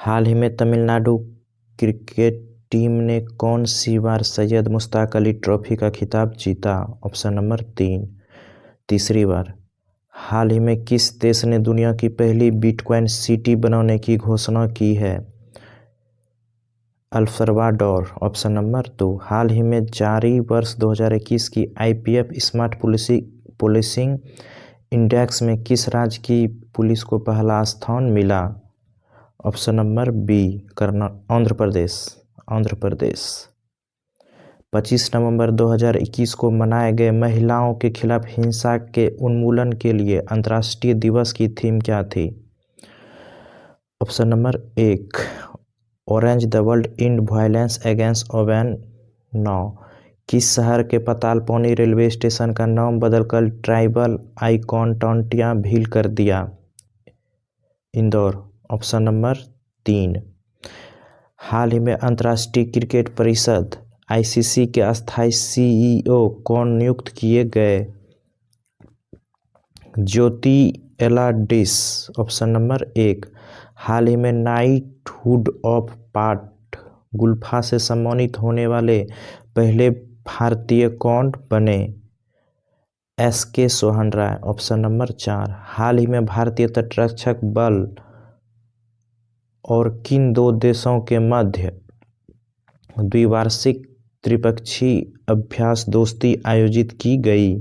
हाल ही में Tamil Nadu cricket team ने कौन सी बार सैयद मुश्ताक अली ट्रॉफी का खिताब जीता? ऑप्शन नंबर 3 तीसरी बार। हाल ही में किस देश ने दुनिया की पहली बिटकॉइन सिटी बनाने की घोषणा की है? El Salvador. Option number 2। हाल ही में जारी वर्ष 2021 की IPF स्मार्ट पुलिसिंग इंडेक्स में किस राज्य की पुलिस को पहला स्थान मिला? Option number B Andhra Pradesh. 25 नवंबर 2021 को मनाए गए महिलाओं के खिलाफ हिंसा के उन्मूलन के लिए अंतर्राष्ट्रीय दिवस की थीम क्या थी? Option number 1 orange the world and violence against women. 9 किस शहर के पतालपानी रेलवे स्टेशन का नाम बदलकर ट्राइबल आइकॉन टॉन्टिया भील कर दिया? इंदौर। ऑप्शन नंबर 3 हाल ही में अंतर्राष्ट्रीय क्रिकेट परिषद ICC के अस्थायी CEO कौन नियुक्त किए गए? ज्योति एलाडिस। ऑप्शन नंबर 1 हाल ही में नाइटहुड ऑफ पाट गुल्फा से सम्मानित होने वाले पहले भारतीय कौन बने? SK सोहन राय। ऑप्शन नंबर 4 हाल ही में भारतीय तटरक्षक बल और किन दो देशों के मध्य द्विवार्षिक त्रिपक्षीय अभ्यास दोस्ती आयोजित की गई?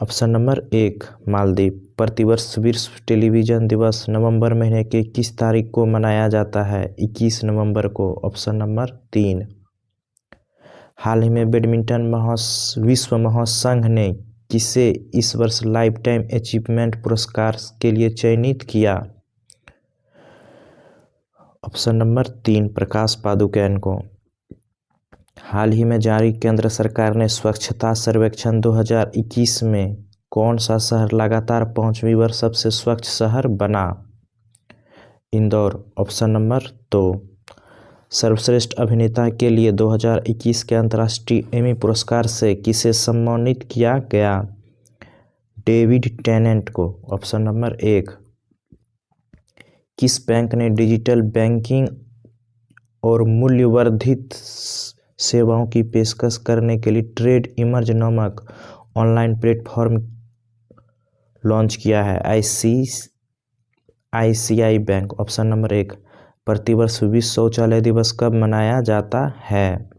Option number 1 Maldives. प्रतिवर्ष विश्व टेलीविजन दिवस नवंबर महीने के किस तारीख को मनाया जाता है? 21 नवंबर को। ऑप्शन नंबर 3 हाल ही में बैडमिंटन विश्व महासंघ ने किसे इस वर्ष लाइफ टाइम अचीवमेंट पुरस्कार के लिए चयनित किया? ऑप्शन नंबर 3 प्रकाश पादुकोण को। हाल ही में जारी केंद्र सरकार ने स्वच्छता सर्वेक्षण 2021 में कौन सा शहर लगातार 5वीं बार सबसे स्वच्छ शहर बना? इंदौर। ऑप्शन नंबर 2 सर्वश्रेष्ठ अभिनेता के लिए 2021 के अंतर्राष्ट्रीय एमी पुरस्कार से किसे सम्मानित किया गया? डेविड टेनेंट को। ऑप्शन नंबर 1 किस बैंक ने डिजिटल बैंकिंग और मूल्यवर्धित सेवाओं की पेशकश करने के लिए ट्रेड इमर्ज नामक ऑनलाइन प्लेटफॉर्म लॉन्च किया है? ICICI bank. ऑप्शन नंबर 1 प्रतिवर्ष विश्व शौचालय दिवस कब मनाया जाता है?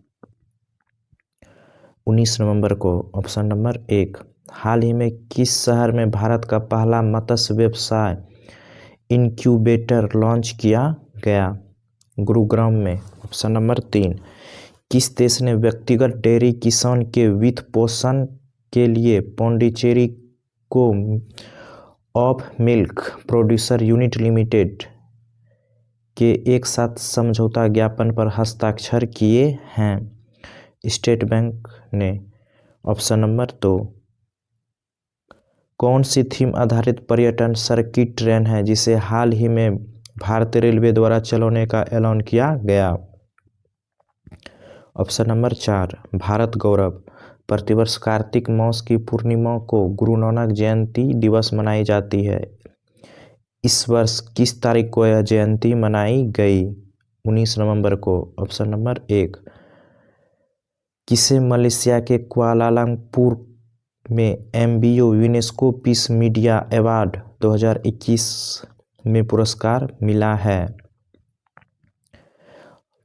19 नवंबर को। ऑप्शन नंबर 1 हाल ही में किस शहर में भारत का पहला मत्स्य व्यवसाय इनक्यूबेटर लॉन्च किया गया? गुरुग्राम में। ऑप्शन नंबर 3 किस देश ने व्यक्तिगत डेयरी किसान के वित्त पोषण के लिए पौंडीचेरी को of milk producer unit limited के एक साथ समझौता ज्ञापन पर हस्ताक्षर किए हैं? स्टेट बैंक ने। ऑप्शन नंबर 2 कौन सी थीम आधारित पर्यटन सर्किट ट्रेन है जिसे हाल ही में भारतीय रेलवे द्वारा चलाने का ऐलान किया गया? ऑप्शन नंबर 4 भारत गौरव। प्रतिवर्ष कार्तिक मास की पूर्णिमा को गुरु नानक जयंती दिवस मनाई जाती है। इस वर्ष किस तारीख को यह जयंती मनाई गई? 19 नवंबर को। ऑप्शन नंबर 1 किसे मलेशिया के कुआलालंपुर में MBO UNESCO peace media award 2021 में पुरस्कार मिला है?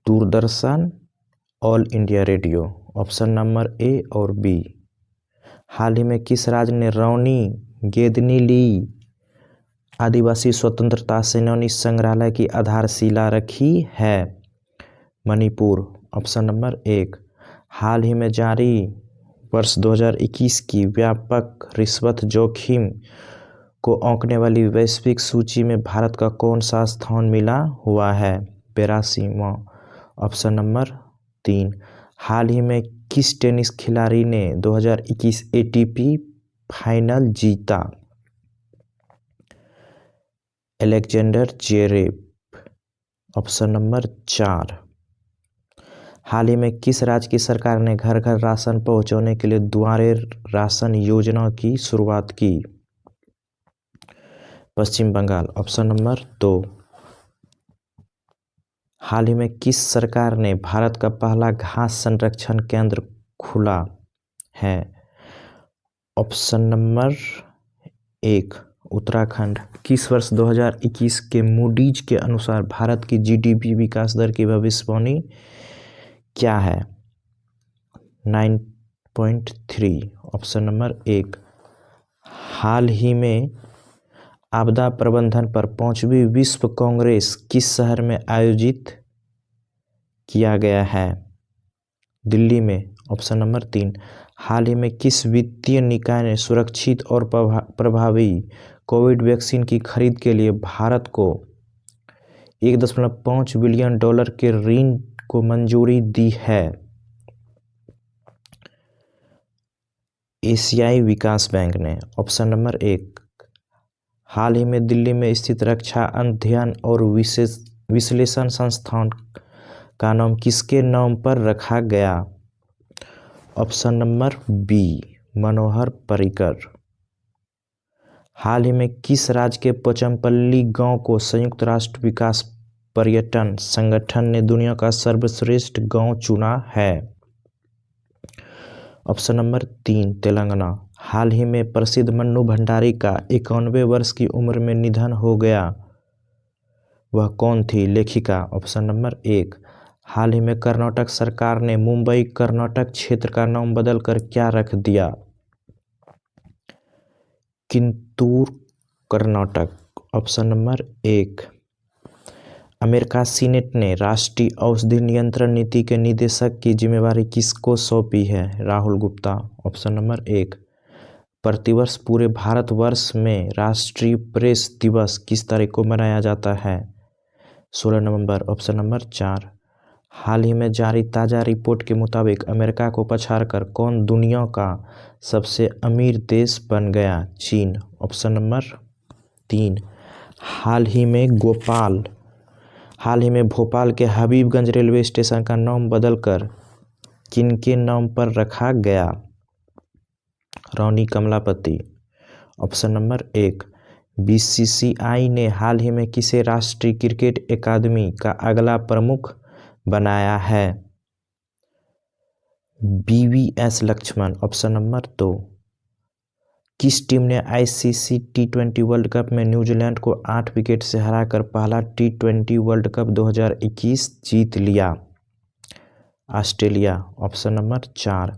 Doordarshan all India radio. Option number A और B हाल ही में किस राज्य ने रौनी गेदनी ली आदिवासी स्वतंत्रता सेनानी संग्रहालय की आधारशिला रखी है? मणिपुर। ऑप्शन नंबर 1 हाल ही में जारी वर्ष 2021 की व्यापक रिश्वत जोखिम को आंकने वाली वैश्विक सूची में भारत का कौन सा स्थान मिला हुआ है? 82वां। ऑप्शन नंबर 3 हाल ही में किस टेनिस खिलाड़ी ने 2021 ATP फाइनल जीता? Alexander Zverev. ऑप्शन नंबर 4 हाल ही में किस राज्य की सरकार ने घर घर राशन पहुंचाने के लिए दुआरे राशन योजना की शुरुआत की? पश्चिम बंगाल। ऑप्शन नंबर 2 हाल ही में किस सरकार ने भारत का पहला घास संरक्षण केंद्र खुला है? Option number 1 Uttarakhand. किस वर्ष 2021 के मूडीज के अनुसार भारत की जीडीपी विकास दर की भविष्यवाणी क्या है? 9.3। Option number 1। हाल ही में आपदा प्रबंधन पर 5वीं विश्व कांग्रेस किस शहर में आयोजित किया गया है? दिल्ली में। Option number 3। हाल ही में किस वित्तीय निकाय ने सुरक्षित और प्रभावी कोविड वैक्सीन की खरीद के लिए भारत को $1.5 बिलियन के ऋण को मंजूरी दी है? एशियाई विकास बैंक ने। Option number 1। हाल ही में दिल्ली में स्थित रक्षा अध्ययन और विश्लेषण संस्थान का नाम किसके नाम पर रखा गया? Option number B Manohar Parrikar. हाल ही में किस राज्य के पोचमपल्ली गांव को संयुक्त राष्ट्र विकास पर्यटन संगठन ने दुनिया का सर्वश्रेष्ठ गांव चुना है? Option number 3 Telangana. हाल ही में प्रसिद्ध मन्नू भंडारी का 91 वर्ष की उम्र में निधन हो गया, वह कौन थी? लेखिका। Option number 1। हाल ही में कर्नाटक सरकार ने मुंबई कर्नाटक क्षेत्र का नाम बदलकर क्या रख दिया? किंतूर कर्नाटक। Option number 1। अमेरिका सीनेट ने राष्ट्रीय औषधि नियंत्रण नीति के निदेशक की जिम्मेदारी किसको सौंपी है? राहुल गुप्ता। Option number 1। प्रतिवर्ष पूरे भारतवर्ष में राष्ट्रीय प्रेस दिवस किस तारीख को मनाया जाता है? 16 नवंबर। Option number 4। हाल ही में जारी ताज़ा रिपोर्ट के मुताबिक अमेरिका को पछाड़कर कौन दुनिया का सबसे अमीर देश बन गया? चीन। Option number 3। हाल ही में भोपाल के हबीबगंज रेलवे स्टेशन का नाम बदलकर किनके नाम पर रखा गया? Rani Kamlapati. Option number 1। BCCI ने हाल ही में किसे राष्ट्रीय क्रिकेट अकादमी का अगला प्रमुख बनाया है? बीवीएस लक्ष्मण। Option number 2। किस टीम ने आईसीसी टी20 वर्ल्ड कप में न्यूजीलैंड को 8 विकेट से हराकर पहला टी20 वर्ल्ड कप 2021 जीत लिया? Australia. Option number 4।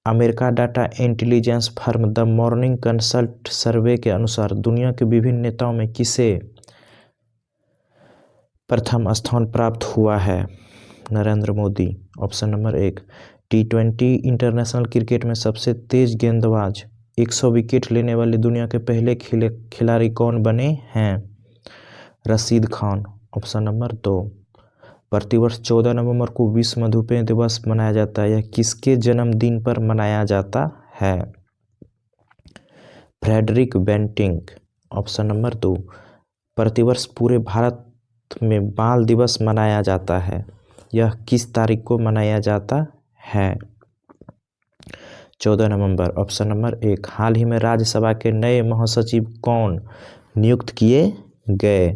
America data intelligence firm the Morning Consult survey के अनुसार दुनिया के विभिन्न नेताओं में किसे प्रथम स्थान प्राप्त हुआ है? नरेंद्र मोदी। Option number 1। टी20 इंटरनेशनल क्रिकेट में सबसे तेज गेंदबाज 100 विकेट लेने वाले दुनिया के पहले खिलाड़ी कौन बने हैं? रशीद खान। Option number 2। प्रतिवर्ष 14 नवंबर को विश्व मधुमेह दिवस मनाया जाता है, यह किसके जन्मदिन पर मनाया जाता है? Frederick Bentinck. Option number 2। प्रतिवर्ष पूरे भारत में बाल दिवस मनाया जाता है, यह किस तारीख को मनाया जाता है? 14 नवंबर। Option number 1। हाल ही में राज्यसभा के नए महासचिव कौन नियुक्त किए गए?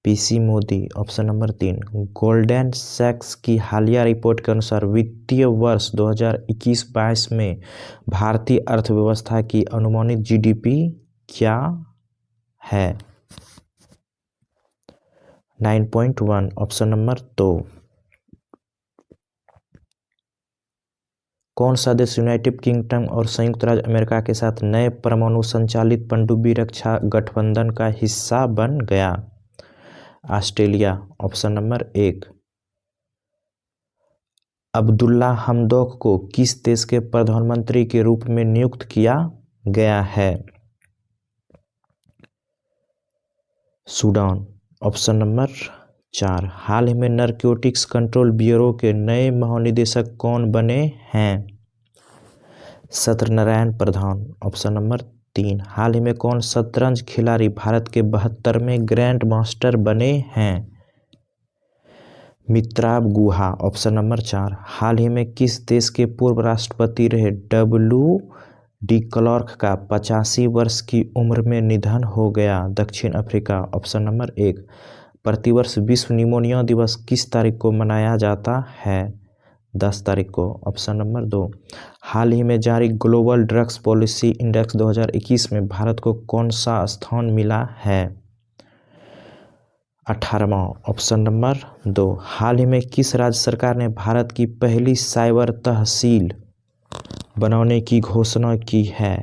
PC Modi. Option number 3। Goldman सैक्स की हालिया रिपोर्ट के अनुसार वित्तीय वर्ष 2021-22 में भारतीय अर्थव्यवस्था की अनुमानित जीडीपी क्या है? 9.1। Option number 2। कौन सा देश यूनाइटेड किंगडम और संयुक्त राज्य अमेरिका के साथ नए परमाणु संचालित पनडुब्बी रक्षा गठबंधन का हिस्सा बन गया? ऑस्ट्रेलिया। Option number 1। अब्दुल्ला हमदौक को किस देश के प्रधानमंत्री के रूप में नियुक्त किया गया है? सूडान। Option number 4। हाल ही में नारकोटिक्स कंट्रोल ब्यूरो के नए महानिदेशक कौन बने हैं? सत्यनारायण प्रधान। Option number 3। हाल ही में कौन शतरंज खिलाड़ी भारत के 72वें ग्रैंड मास्टर बने हैं? मित्राव गुहा। Option number 4। हाल ही में किस देश के पूर्व राष्ट्रपति रहे डब्ल्यू डी क्लार्क का 85 वर्ष की उम्र में निधन हो गया? दक्षिण अफ्रीका। Option number 1। प्रतिवर्ष विश्व निमोनिया दिवस किस तारीख को मनाया जाता है? 10 तारीख को। ऑप्शन नंबर 2, हाल ही में जारी ग्लोबल ड्रग्स पॉलिसी इंडेक्स 2021 में भारत को कौन सा स्थान मिला है? 18वां। ऑप्शन नंबर 2, हाल ही में किस राज्य सरकार ने भारत की पहली साइबर तहसील बनाने की घोषणा की है?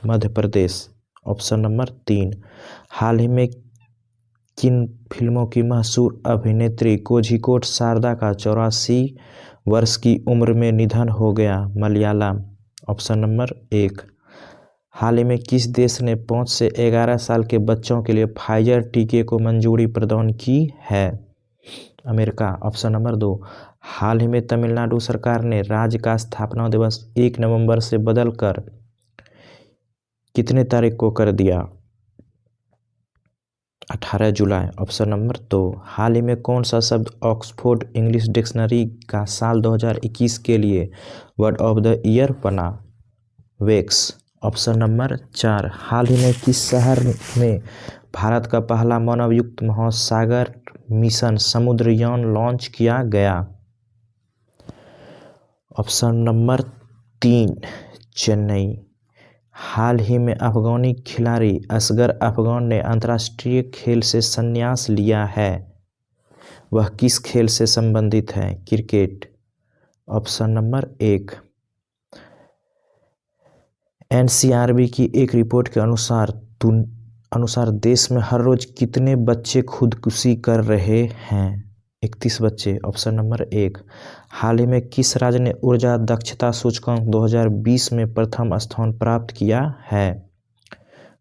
मध्य प्रदेश। ऑप्शन नंबर 3, हाल ही में किन फिल्मों की मशहूर अभिनेत्री कोझिकोड शारदा का 84 वर्ष की उम्र में निधन हो गया? मलयालम। ऑप्शन नंबर 1, हाल ही में किस देश ने 5 से 11 साल के बच्चों के लिए फाइजर टीके को मंजूरी प्रदान की है? अमेरिका। ऑप्शन नंबर 2, हाल ही में तमिलनाडु सरकार ने राज्य का स्थापना दिवस 1 नवंबर से बदलकर कितने तारीख को कर दिया? 18 जुलाई। ऑप्शन नंबर 2, हाल ही में कौन सा शब्द ऑक्सफोर्ड इंग्लिश डिक्शनरी का साल 2021 के लिए वर्ड ऑफ द ईयर बना? वेक्स। ऑप्शन नंबर 4, हाल ही में किस शहर में भारत का पहला मानवयुक्त महासागर मिशन समुद्रयान लॉन्च किया गया? Option number 3, Chennai. हाल ही में अफगानी खिलाड़ी असगर अफगान ने अंतर्राष्ट्रीय खेल से संन्यास लिया है। वह किस खेल से संबंधित है? क्रिकेट। ऑप्शन नंबर 1, एनसीआरबी की एक रिपोर्ट के अनुसार देश में हर रोज कितने बच्चे खुदकुशी कर रहे हैं? 31 बच्चे। ऑप्शन नंबर 1, हाल ही में किस राज्य ने ऊर्जा दक्षता सूचकांक 2020 में प्रथम स्थान प्राप्त किया है?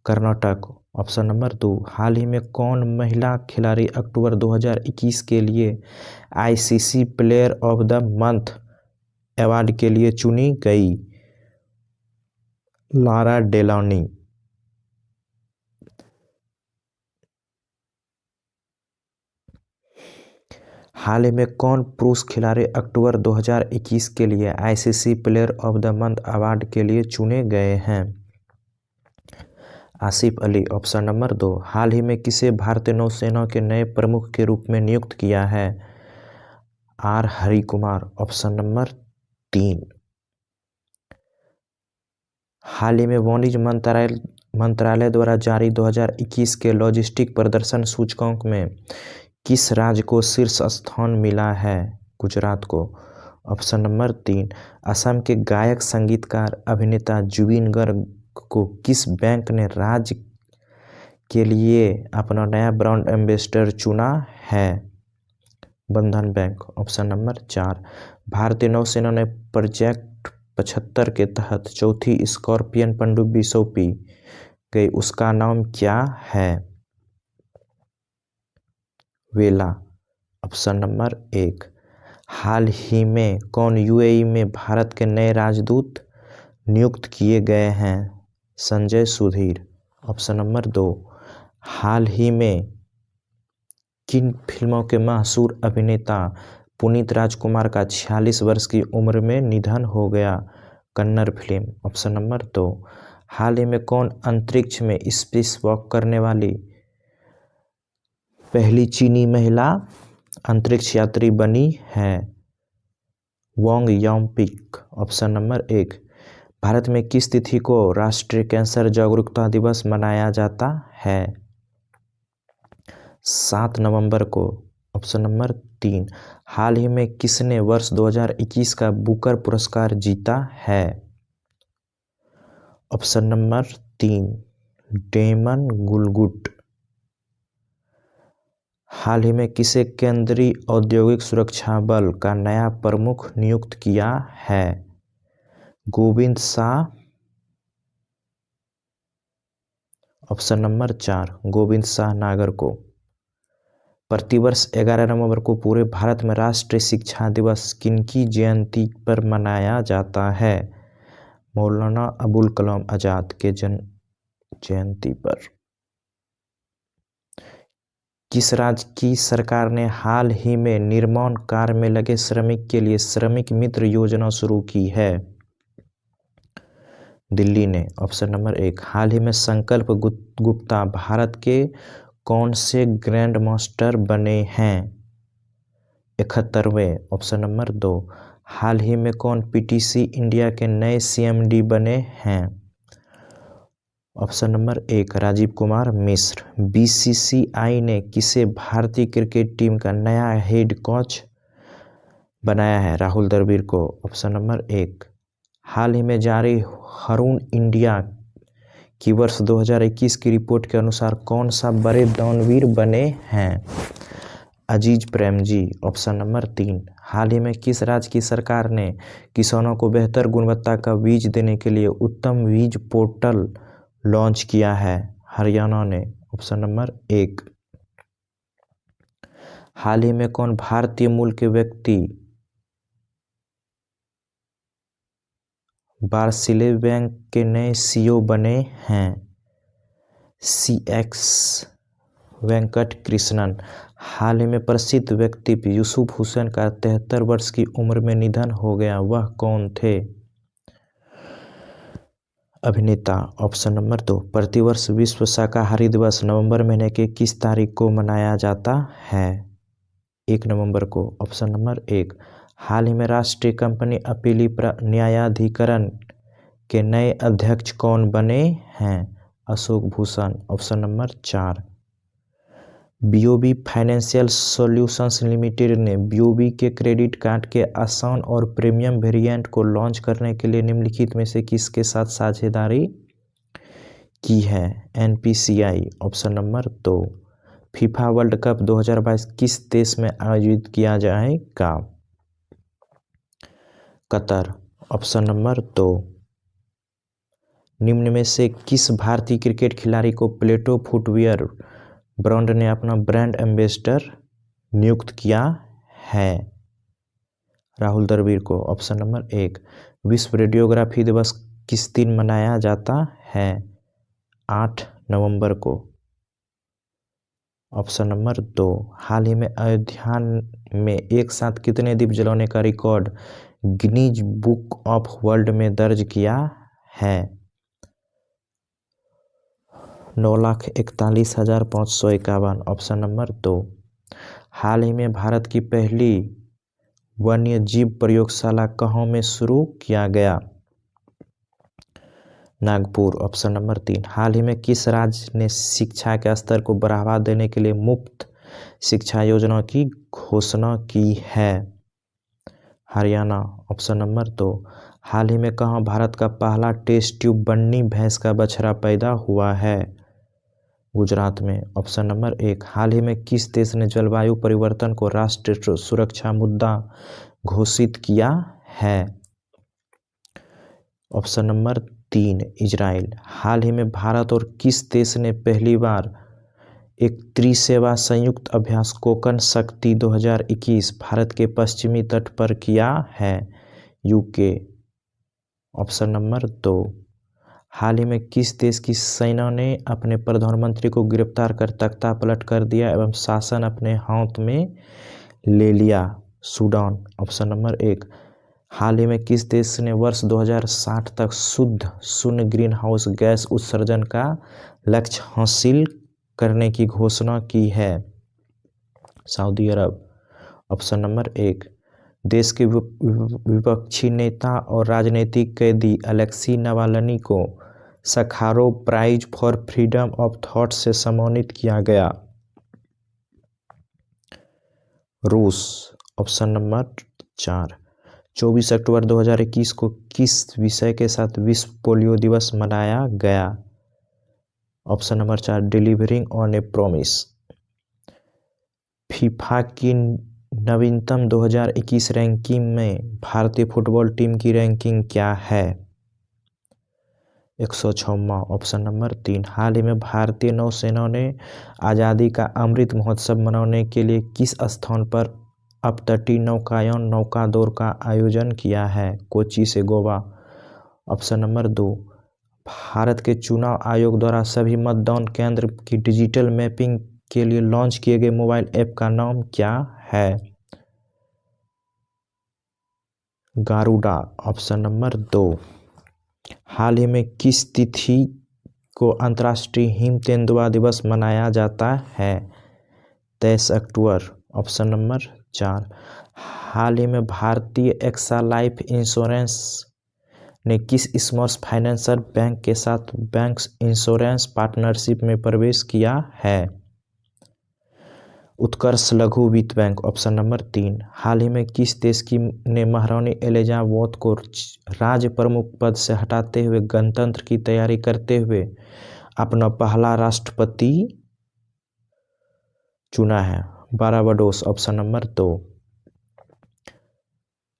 कर्नाटक। ऑप्शन नंबर 2, हाल ही में कौन महिला खिलाड़ी अक्टूबर 2021 के लिए ICC player of the month award के लिए चुनी गई? Lara Delaney. हाल ही में कौन पुरुष खिलाड़ी अक्टूबर 2021 के लिए ICC player of the month award के लिए चुने गए हैं? आसिफ अली। ऑप्शन नंबर 2, हाल ही में किसे भारतीय नौसेना के नए प्रमुख के रूप में नियुक्त किया है? आर हरिकुमार। ऑप्शन नंबर 3, हाल ही में वाणिज्य मंत्रालय द्वारा जारी 2021 के लॉजिस्टिक प्रदर्शन सूचकांक में किस राज्य को शीर्ष स्थान मिला है? गुजरात को। ऑप्शन नंबर 3, असम के गायक संगीतकार अभिनेता जुबिन गर्ग को किस बैंक ने राज्य के लिए अपना नया ब्रांड एम्बेसडर चुना है? बंधन बैंक। ऑप्शन नंबर 4, भारतीय नौसेना ने प्रोजेक्ट 75 के तहत चौथी स्कॉर्पियन पनडुब्बी सौंपी गई, उसका नाम क्या है? वेला। ऑप्शन नंबर 1, हाल ही में कौन यूएई में भारत के नए राजदूत नियुक्त किए गए हैं? संजय सुधीर। ऑप्शन नंबर 2, हाल ही में किन फिल्मों के मशहूर अभिनेता पुनीत राजकुमार का 46 वर्ष की उम्र में निधन हो गया? कन्नड़ फिल्म। ऑप्शन नंबर 2, हाल ही में कौन अंतरिक्ष में स्पेस वॉक करने वाली पहली चीनी महिला अंतरिक्ष यात्री बनी है? वोंग याम्पिक। ऑप्शन नंबर 1, भारत में किस तिथि को राष्ट्रीय कैंसर जागरूकता दिवस मनाया जाता है? 7 नवंबर को। ऑप्शन नंबर 3, हाल ही में किसने वर्ष 2021 का बुकर पुरस्कार जीता है? Option number 3, Damon Galgut. हाल ही में किसे केंद्रीय औद्योगिक सुरक्षा बल का नया प्रमुख नियुक्त किया है? गोविंद शाह। ऑप्शन नंबर 4, गोविंद शाह नागर को। प्रतिवर्ष 11 नवंबर को पूरे भारत में राष्ट्रीय शिक्षा दिवस किनकी जयंती पर मनाया जाता है? मौलाना अबुल कलाम आजाद के जयंती पर। किस राज्य की सरकार ने हाल ही में निर्माण कार्य में लगे श्रमिक के लिए श्रमिक मित्र योजना शुरू की है? दिल्ली ने। ऑप्शन नंबर 1, हाल ही में संकल्प गुप्ता भारत के कौन से ग्रैंड मास्टर बने हैं? 71वें। Option number 2। हाल ही में कौन पीटीसी इंडिया के नए सीएमडी बने हैं? Option number 1 Rajiv Kumar Mishra. BCCI ने किसे भारतीय क्रिकेट टीम का नया हेड कोच बनाया है? राहुल द्रविड़ को। Option number 1। हाल ही में जारी हरून इंडिया की वर्ष 2021 की रिपोर्ट के अनुसार कौन सा बड़े दानवीर बने हैं? अजीज प्रेमजी। Option number 3। हाल ही में किस राज्य की सरकार ने किसानों को बेहतर गुणवत्ता का बीज देने के लिए उत्तम बीज पोर्टल लॉन्च किया है? हरियाणा ने। Option number 1। हाल ही में कौन भारतीय मूल के व्यक्ति बार्सिले बैंक के नए सीईओ बने हैं? सीएक्स वेंकट कृष्णन। हाल ही में प्रसिद्ध व्यक्ति यूसुफ हुसैन का 73 वर्ष की उम्र में निधन हो गया, वह कौन थे? अभिनेता। Option number 2। प्रतिवर्ष विश्व शाकाहारी दिवस नवंबर महीने के किस तारीख को मनाया जाता है? 1 नवंबर को। Option number 1। हाल ही में राष्ट्रीय कंपनी अपीलीट न्यायाधिकरण के नए अध्यक्ष कौन बने हैं? Ashok Bhushan. Option number 4। BOB financial solutions limited ने बीओबी के क्रेडिट कार्ड के आसान और प्रीमियम वेरिएंट को लॉन्च करने के लिए निम्नलिखित में से किसके साथ साझेदारी की है? NPCI. Option number 2। FIFA world cup 2022 किस देश में आयोजित किया जाएगा? कतर। Option number 2। निम्न में से किस भारतीय क्रिकेट खिलाड़ी को प्लेटो फुटवियर ब्रांड ने अपना ब्रांड एम्बेसडर नियुक्त किया है? राहुल द्रविड़ को। Option number 1। विश्व रेडियोग्राफी दिवस किस दिन मनाया जाता है? 8 नवंबर को। Option number 2। हाल ही में अयोध्या में एक साथ कितने दीप जलाने का record Guinness book of world में दर्ज किया है? 9,41,551। Option number 2। हाल ही में भारत की पहली वन्य जीव प्रयोगशाला कहाँ में शुरू किया गया? नागपुर। Option number 3। हाल ही में किस राज्य ने शिक्षा के स्तर को बढ़ावा देने के लिए मुफ्त शिक्षा योजना की घोषणा की है? हरियाणा। Option number 2। हाल ही में कहाँ भारत का पहला टेस्ट ट्यूब बन्नी भैंस का बछड़ा पैदा हुआ है? गुजरात में। Option number 1। हाल ही में किस देश ने जलवायु परिवर्तन को राष्ट्रीय सुरक्षा मुद्दा घोषित किया है? Option number 3। इजराइल। हाल ही में भारत और किस देश ने पहली बार एक त्रिसेवा संयुक्त अभ्यास कोकण शक्ति 2021 भारत के पश्चिमी तट पर किया है? यूके। Option number 2। हाल ही में किस देश की सेना ने अपने प्रधानमंत्री को गिरफ्तार कर तख्ता पलट कर दिया एवं शासन अपने हाथ में ले लिया? सूडान। Option number 1। हाल ही में किस देश ने वर्ष 2060 तक शुद्ध शून्य ग्रीन हाउस गैस उत्सर्जन का लक्ष्य हासिल करने की घोषणा की है? सऊदी अरब। Option number 1। देश के विपक्षी नेता और राजनीतिक कैदी अलेक्सी नावाल्नी को Sakharov prize for freedom of thought से सम्मानित किया गया? रूस। Option number 4। 24 अक्टूबर 2021 को किस विषय के साथ विश्व पोलियो दिवस मनाया गया? Option number 4। Delivering on A promise. FIFA की नवीनतम 2021 रैंकिंग में भारतीय फुटबॉल टीम की रैंकिंग क्या है? 106वां। Option number 3। हाल ही में भारतीय नौसेना ने आज़ादी का अमृत महोत्सव मनाने के लिए किस स्थान पर अपतटीय नौकायन नौका दौड़ का आयोजन किया है? कोच्चि से गोवा। Option number 2। भारत के चुनाव आयोग द्वारा सभी मतदान केंद्र की डिजिटल मैपिंग के लिए लॉन्च किए गए मोबाइल ऐप का नाम क्या है? गारुडा। Option number 2। हाल ही में किस तिथि को अंतर्राष्ट्रीय हिम तेंदुआ दिवस मनाया जाता है? 23 अक्टूबर। Option number 4। हाल ही में भारतीय एक्सा लाइफ इंश्योरेंस ने किस स्मॉल फाइनेंसर बैंक के साथ बैंक इंश्योरेंस पार्टनरशिप में प्रवेश किया है? उत्कर्ष लघु वित्त बैंक। Option number 3। हाल ही में किस देश की ने महारानी एलिजाबेथ को राज्य प्रमुख पद से हटाते हुए गणतंत्र की तैयारी करते हुए अपना पहला राष्ट्रपति चुना है? बारबाडोस। Option number 2।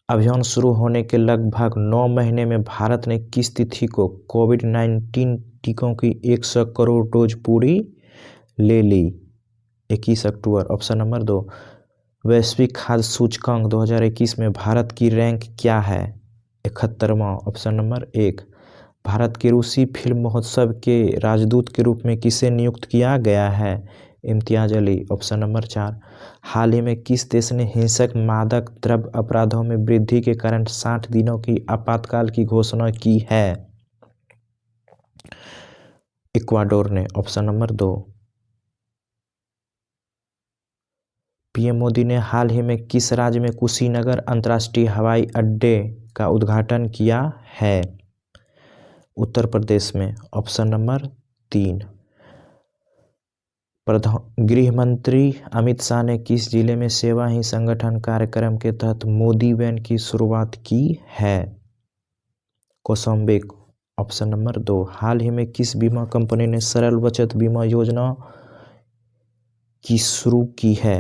अभियान शुरू होने के लगभग 9 महीने में भारत ने किस तिथि को कोविड-19 टीकों की 100 करोड़ डोज पूरी ले ली? 21 अक्टूबर। Option number 2। वैश्विक खाद्य सूचकांक 2021 में भारत की रैंक क्या है? 71वां। Option number 1। भारत के रूसी फिल्म महोत्सव के राजदूत के रूप में किसे नियुक्त किया गया है? इम्तियाज अली। Option number 4। हाल ही में किस देश ने हिंसक मादक द्रव्य अपराधों में वृद्धि के कारण 60 दिनों की आपातकाल की घोषणा की है? इक्वाडोर ने। Option number 2। पीएम मोदी ने हाल ही में किस राज्य में कुशीनगर अंतर्राष्ट्रीय हवाई अड्डे का उद्घाटन किया है? उत्तर प्रदेश में। Option number 3। गृह मंत्री अमित शाह ने किस जिले में सेवा ही संगठन कार्यक्रम के तहत मोदी वैन की शुरुआत की है? कौशाम्बी। Option number 2। हाल ही में किस बीमा कंपनी ने सरल बचत बीमा योजना की शुरू की है?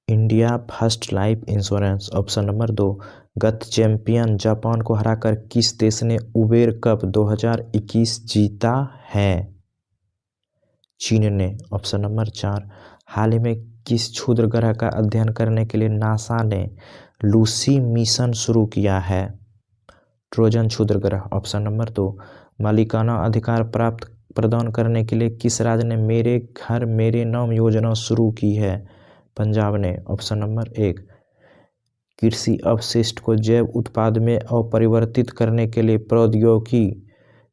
India first life insurance. Option number 2। गत चैंपियन जापान को हराकर किस देश ने उबेर कप 2021 जीता है? चीन ने। Option number 4। हाल ही में किस क्षुद्र ग्रह का अध्ययन करने के लिए नासा ने लूसी मिशन शुरू किया है? ट्रोजन क्षुद्र ग्रह। Option number 2। मालिकाना अधिकार प्राप्त प्रदान करने के लिए किस राज्य ने मेरे घर मेरे नाम योजना शुरू की है? पंजाब ने। Option number 1। कृषि अपशिष्ट को जैव उत्पाद में अपरिवर्तित करने के लिए प्रौद्योगिकी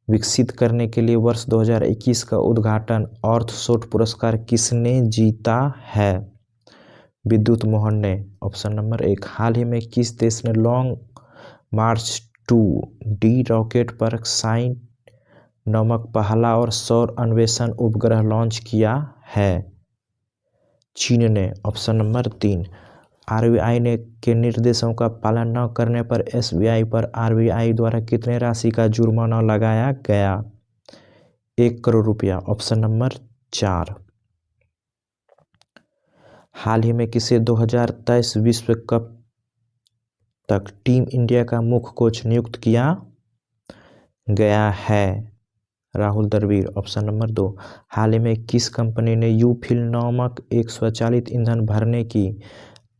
विकसित करने के लिए वर्ष 2021 का उद्घाटन ऑर्थशॉट पुरस्कार किसने जीता है? विद्युत मोहन ने। Option number 1। हाल ही में किस देश ने लॉन्ग मार्च 2D रॉकेट पर साइन नामक पहला और सौर अन्वेषण उपग्रह लॉन्च किया है? चीन ने। Option number 3। आरबीआई ने के निर्देशों का पालन न करने पर एसबीआई पर आरबीआई द्वारा कितने राशि का जुर्माना लगाया गया? 1 करोड़ रुपया। Option number 4। हाल ही में किसे 2023 विश्व कप तक टीम इंडिया का मुख्य कोच नियुक्त किया गया है? राहुल द्रविड़। Option number 2। हाल ही में किस कंपनी ने यू फिल नामक एक स्वचालित ईंधन भरने की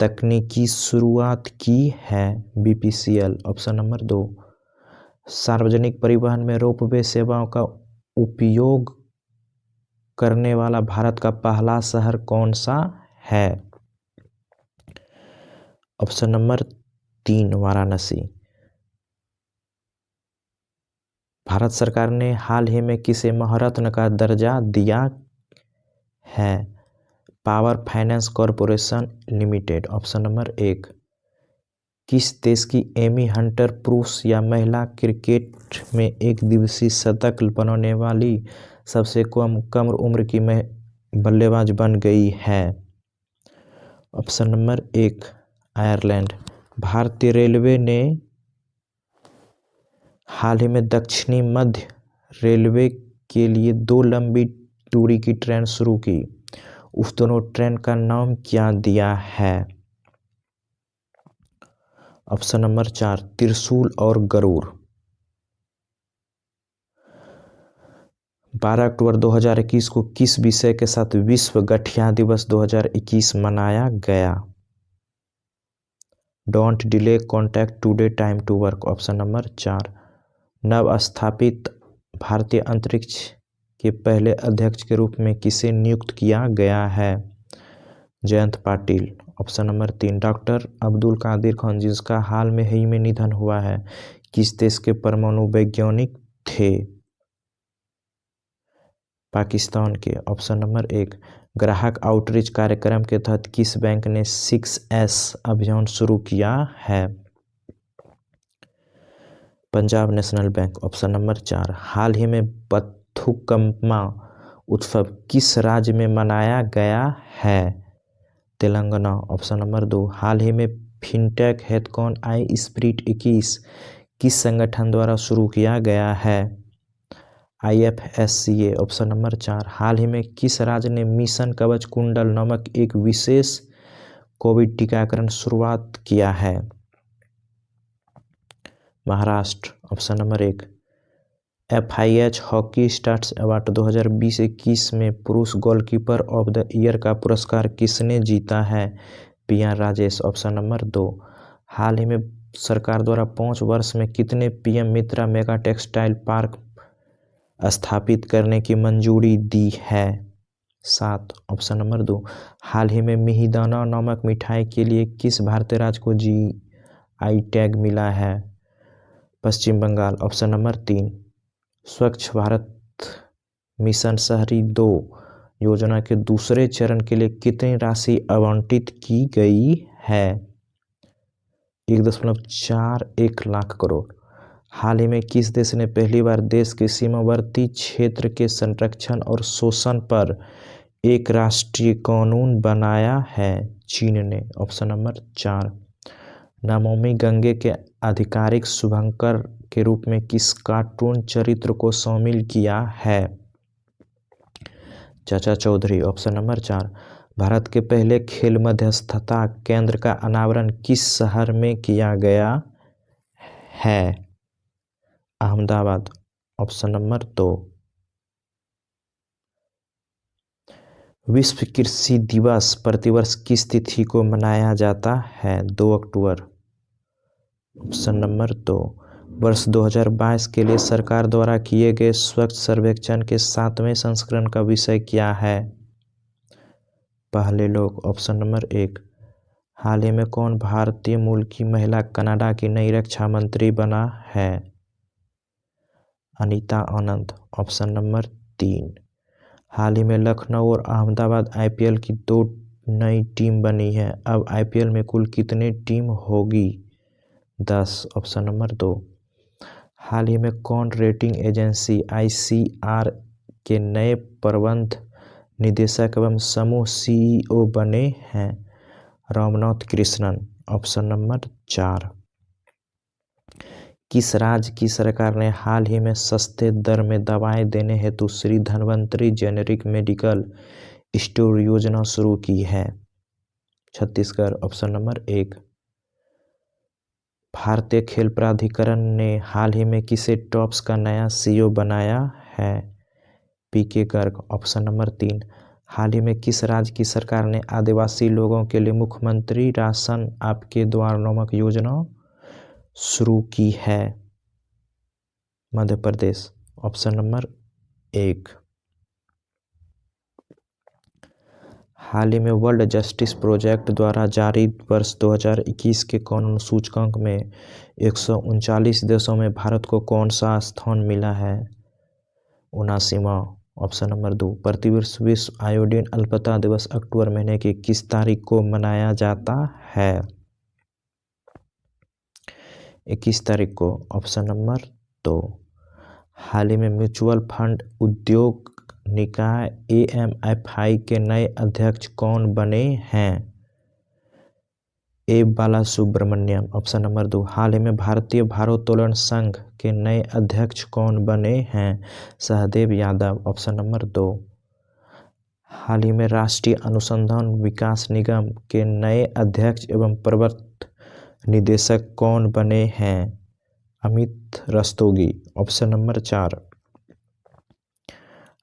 तकनीकी शुरुआत की है? बीपीसीएल। Option number 2। सार्वजनिक परिवहन में रोपवे सेवाओं का उपयोग करने वाला भारत का पहला शहर कौन सा है? Option number 3 Varanasi. भारत सरकार ने हाल ही में किसे महारत्न का दर्जा दिया है? Power finance corporation limited. Option number 1। किस देश की एमी हंटर पुरुष या महिला क्रिकेट में एक दिवसीय शतक बनाने वाली सबसे कम उम्र की बल्लेबाज बन गई है? Option number 1 Ireland. भारतीय रेलवे ने हाल ही में दक्षिणी मध्य रेलवे के लिए 2 लंबी दूरी की ट्रेन शुरू की। उस दोनों ट्रेन का नाम क्या दिया है? ऑप्शन नंबर 4 त्रिशूल और गरुड़। 12 अक्टूबर 2021 को किस विषय के साथ विश्व गठिया दिवस 2021 मनाया गया? Don't delay contact today time to work. Option number 4। नव स्थापित भारतीय अंतरिक्ष के पहले अध्यक्ष के रूप में किसे नियुक्त किया गया है? Jayant Patil. Option number 3 doctor Abdul Qadeer Khan जिसका हाल में ही में निधन हुआ है किस देश के परमाणु वैज्ञानिक थे? पाकिस्तान के। Option number 1। ग्राहक आउटरीच कार्यक्रम के तहत किस बैंक ने 6S अभियान शुरू किया है? Punjab National Bank. Option number 4। हाल ही में बथुकम्मा उत्सव किस राज्य में मनाया गया है? तेलंगाना। Option number 2। हाल ही में फिनटेक हैकाथॉन आई स्पिरिट 21 किस संगठन द्वारा शुरू किया गया है? IFSCA। Option number 4। हाल ही में किस राज्य ने मिशन कवच कुंडल नामक एक विशेष कोविड टीकाकरण शुरुआत किया है? Maharashtra. Option number 1। FIH hockey stars award 2020-21 में पुरुष गोलकीपर ऑफ द ईयर का पुरस्कार किसने जीता है? PR राजेश। Option number 2। हाल ही में सरकार द्वारा 5 वर्ष में कितने PM Mitra mega textile park स्थापित करने की मंजूरी दी है? 7। Option number 2। हाल ही में मिहिदाना नामक मिठाई के लिए किस भारतीय राज्य को GI टैग मिला है? Paschim Bangal. Option number 3। Swachh Bharat mission शहरी 2 योजना के दूसरे चरण के लिए कितनी राशि आवंटित की गई है? 1.41 लाख करोड़। हाल ही में किस देश ने पहली बार देश के सीमावर्ती क्षेत्र के संरक्षण और शोषण पर एक राष्ट्रीय कानून बनाया है? चीन ने। Option number 4। नमामि गंगे के आधिकारिक शुभंकर के रूप में किस कार्टून चरित्र को शामिल किया है? चाचा चौधरी। Option number 4। भारत के पहले खेल मध्यस्थता केंद्र का अनावरण किस शहर में किया गया है? अहमदाबाद। Option number 2। विश्व कृषि दिवस प्रतिवर्ष किस तिथि को मनाया जाता है? 2 अक्टूबर। Option number 2। वर्ष 2022 के लिए सरकार द्वारा किए गए स्वच्छ सर्वेक्षण के 7वें संस्करण का विषय क्या है? पहले लोग। Option number 1। हाल ही में कौन भारतीय मूल की महिला कनाडा की नई रक्षा मंत्री बना है? अनीता आनंद। Option number 3। हाल ही में लखनऊ और अहमदाबाद IPL की 2 नई टीम बनी है। अब IPL में कुल कितनी टीम होगी? 10। Option number 2। हाल ही में कौन रेटिंग एजेंसी ICR के नए प्रबंध निदेशक एवं समूह CEO बने हैं? रामनाथ कृष्णन। Option number 4। किस राज्य की सरकार ने हाल ही में सस्ते दर में दवाएं देने हेतु Shri Dhanvantari generic medical store योजना शुरू की है? छत्तीसगढ़। Option number 1। भारतीय खेल प्राधिकरण ने हाल ही में किसे टॉप्स का नया CEO बनाया है? PK गर्ग। Option number 3। हाल ही में किस राज्य की सरकार ने आदिवासी लोगों के लिए मुख्यमंत्री राशन आपके द्वार नामक योजना शुरू की है? मध्य प्रदेश। Option number 1। हाल ही में वर्ल्ड जस्टिस प्रोजेक्ट द्वारा जारी वर्ष 2021 के कानून सूचकांक में 139 देशों में भारत को कौन सा स्थान मिला है? 79वां। Option number 2। प्रतिवर्ष विश्व आयोडीन अल्पता दिवस अक्टूबर महीने की किस तारीख को मनाया जाता है? 21 तारीख को। Option number 2। हाल ही में म्यूचुअल फंड उद्योग निकाय AMFI के नए अध्यक्ष कौन बने हैं? A बालासुब्रमण्यम। Option number 2। हाल ही में भारतीय भारोत्तोलन संघ के नए अध्यक्ष कौन बने हैं? सहदेव यादव। Option number 2। हाल ही में राष्ट्रीय अनुसंधान विकास निगम के नए अध्यक्ष एवं प्रवर्तन निदेशक कौन बने हैं? अमित रस्तोगी। Option number 4।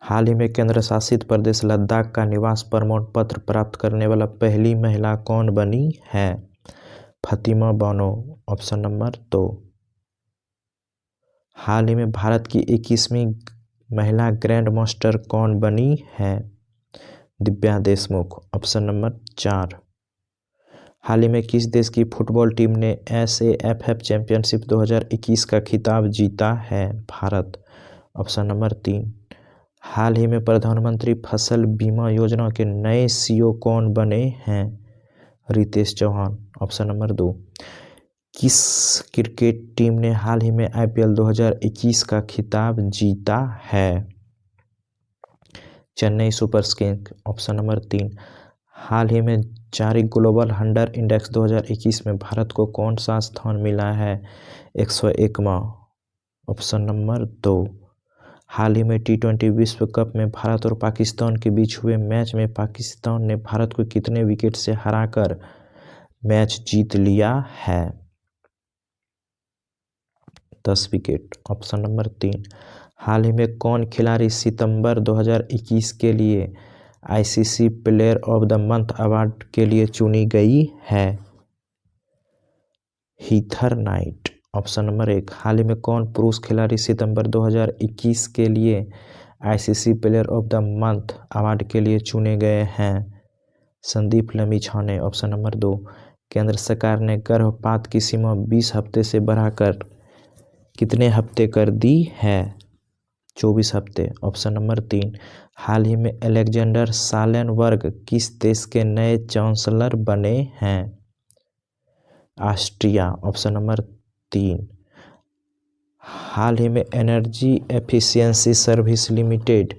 हाल ही में केंद्र शासित प्रदेश लद्दाख का निवास प्रमाण पत्र प्राप्त करने वाला पहली महिला कौन बनी है? फतिमा बानो। Option number 2। हाल ही में भारत की 21वीं महिला ग्रैंड मास्टर कौन बनी है? दिव्या देशमुख। Option number 4। हाल ही में किस देश की फुटबॉल टीम ने SAFF चैंपियनशिप 2021 का खिताब जीता है? भारत। Option number 3। हाल ही में प्रधानमंत्री फसल बीमा योजना के नए सीईओ कौन बने हैं? रितेश चौहान। Option number 2। किस क्रिकेट टीम ने हाल ही में आईपीएल 2021 का खिताब जीता है? Chennai super Kings. Option number 3। हाल ही में जारी ग्लोबल हंटर इंडेक्स 2021 में भारत को कौन सा स्थान मिला है? 101वां। Option number 2। हाल ही में T20 विश्व कप में भारत और पाकिस्तान के बीच हुए मैच में पाकिस्तान ने भारत को कितने विकेट से हराकर मैच जीत लिया है? 10 विकेट। Option number 3। हाल ही में कौन खिलाड़ी सितंबर 2021 के लिए ICC player of the month award के लिए चुनी गई है? Heather Knight. Option number 1। हाल ही में कौन पुरुष खिलाड़ी सितंबर 2021 के लिए ICC player of the month award के लिए चुने गए हैं? संदीप लमिछाने। Option number 2। केंद्र सरकार ने गर्भपात की सीमा 20 हफ्ते से बढ़ाकर कितने हफ्ते कर दी है? 24 हफ्ते। Option number 3। हाल ही में अलेक्जेंडर सालेनबर्ग किस देश के नए चांसलर बने हैं? ऑस्ट्रिया। Option number 3। हाल ही में एनर्जी एफिशिएंसी सर्विस लिमिटेड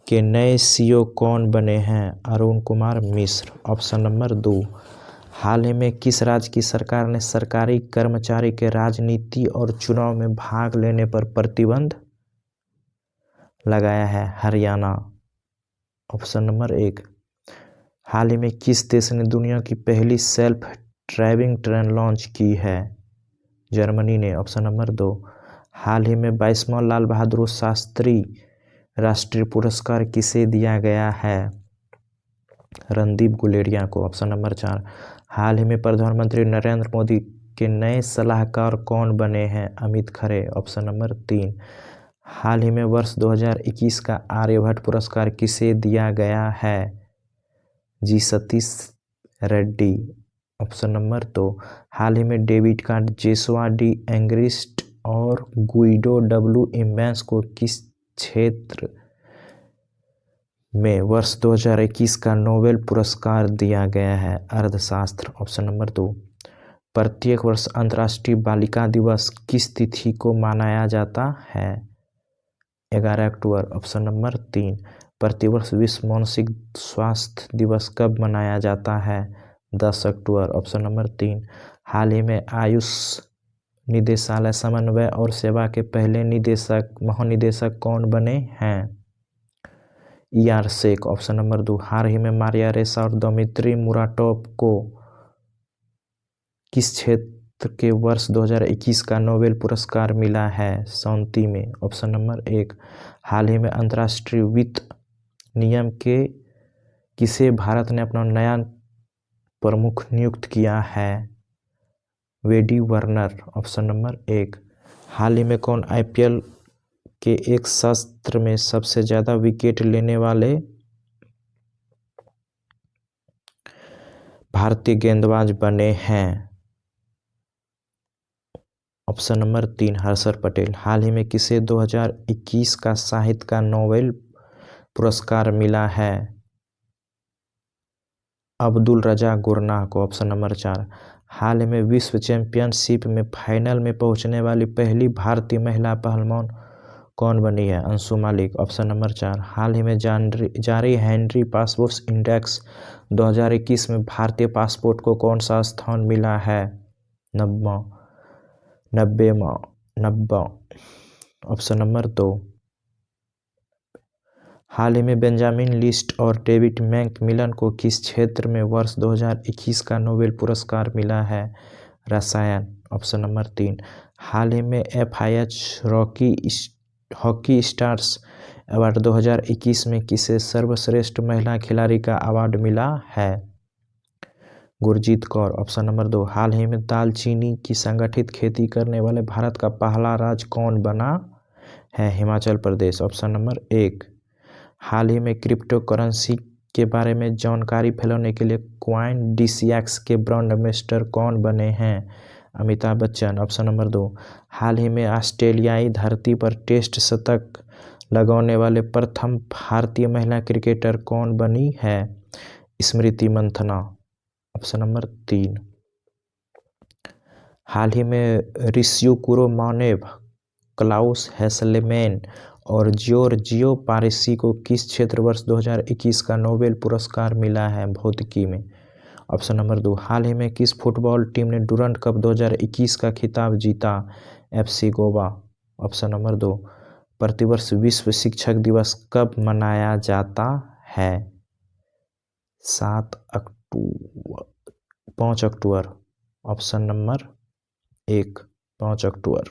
के नए सीईओ कौन बने हैं? अरुण कुमार मिश्र। Option number 2। हाल ही में किस राज्य की सरकार ने सरकारी कर्मचारी के राजनीति और चुनाव में भाग लेने पर प्रतिबंध लगाया है? हरियाणा। Option number 1। हाल ही में किस देश ने दुनिया की पहली सेल्फ ड्राइविंग ट्रेन लॉन्च की है? जर्मनी ने। Option number 2। हाल ही में 22वां लाल बहादुर शास्त्री राष्ट्रीय पुरस्कार किसे दिया गया है? रणदीप गुलेरिया को। Option number 4। हाल ही में प्रधानमंत्री नरेंद्र मोदी के नए सलाहकार कौन बने हैं? अमित खरे। Option number 3। हाल ही में वर्ष 2021 का आर्यभट्ट पुरस्कार किसे दिया गया है? G Satheesh Reddy. Option number 2। हाल ही में डेबिट कार्ड जेसुआ डी एंग्रिस्ट और गुइडो डब्ल्यू इम्बेंस को किस क्षेत्र में वर्ष 2021 का नोबेल पुरस्कार दिया गया है? अर्थशास्त्र। Option number 2। प्रत्येक वर्ष अंतर्राष्ट्रीय बालिका दिवस किस तिथि को मनाया जाता है? 11 अक्टूबर। Option number 3। प्रतिवर्ष विश्व मानसिक स्वास्थ्य दिवस कब मनाया जाता है? 10 अक्टूबर। Option number 3। हाल ही में आयुष निदेशालय समन्वय और सेवा के पहले महानिदेशक कौन बने हैं? ER शेख। Option number 2। हाल ही में मारिया रेसा और दमित्री मुराटोव को किस क्षेत्र के वर्ष 2021 का नोबेल पुरस्कार मिला है? शांति में। Option number 1। हाल ही में अंतर्राष्ट्रीय वित्त नियम के किसे भारत ने अपना नया प्रमुख नियुक्त किया है? वेडी वर्नर। Option number 1। हाल ही में कौन आईपीएल के एक सत्र में सबसे ज्यादा विकेट लेने वाले भारतीय गेंदबाज बने हैं? Option number 3। हर्षद पटेल। हाल ही में किसे 2021 का साहित्य का नोबेल पुरस्कार मिला है? अब्दुल रजा गुरनाह को। Option number 4। हाल ही में विश्व चैंपियनशिप में फाइनल में पहुंचने वाली पहली भारतीय महिला पहलवान कौन बनी है? अंशु मालिक। Option number 4। हाल ही में जारी हेनरी पासपोर्ट इंडेक्स 2021 में भारतीय पासपोर्ट को कौन सा स्थान मिला है? 90वां। Option number 2। हाल ही में बेंजामिन लिस्ट और डेविड मैकमिलन को किस क्षेत्र में वर्ष 2021 का नोबेल पुरस्कार मिला है? रसायन। Option number 3। हाल ही में FIH हॉकी स्टार्स अवार्ड 2021 में किसे सर्वश्रेष्ठ महिला खिलाड़ी का अवार्ड मिला है? गुरजीत कौर। Option number 2। हाल ही में दालचीनी की संगठित खेती करने वाले भारत का पहला राज्य कौन बना है? हिमाचल प्रदेश। Option number 1। हाल ही में क्रिप्टो करेंसी के बारे में जानकारी फैलाने के लिए कॉइन DCX के ब्रांड एम्बेसडर कौन बने हैं? अमिताभ बच्चन। ऑप्शन नंबर 2, हाल ही में ऑस्ट्रेलियाई धरती पर टेस्ट शतक लगाने वाले प्रथम भारतीय महिला क्रिकेटर कौन बनी है? स्मृति मंथना। ऑप्शन नंबर 3, हाल ही में रिस्यू कुरोमानेव, क्लाउस हेसलेमैन और जियोर्जियो पारिसी को किस क्षेत्र वर्ष 2021 का नोबेल पुरस्कार मिला है? भौतिकी में। ऑप्शन नंबर 2, हाल ही में किस फुटबॉल टीम ने डुरंड कप 2021 का खिताब जीता? एफसी गोवा। ऑप्शन नंबर 2, प्रतिवर्ष विश्व शिक्षक दिवस कब मनाया जाता है? 5 अक्टूबर। ऑप्शन नंबर 1, 5 अक्टूबर।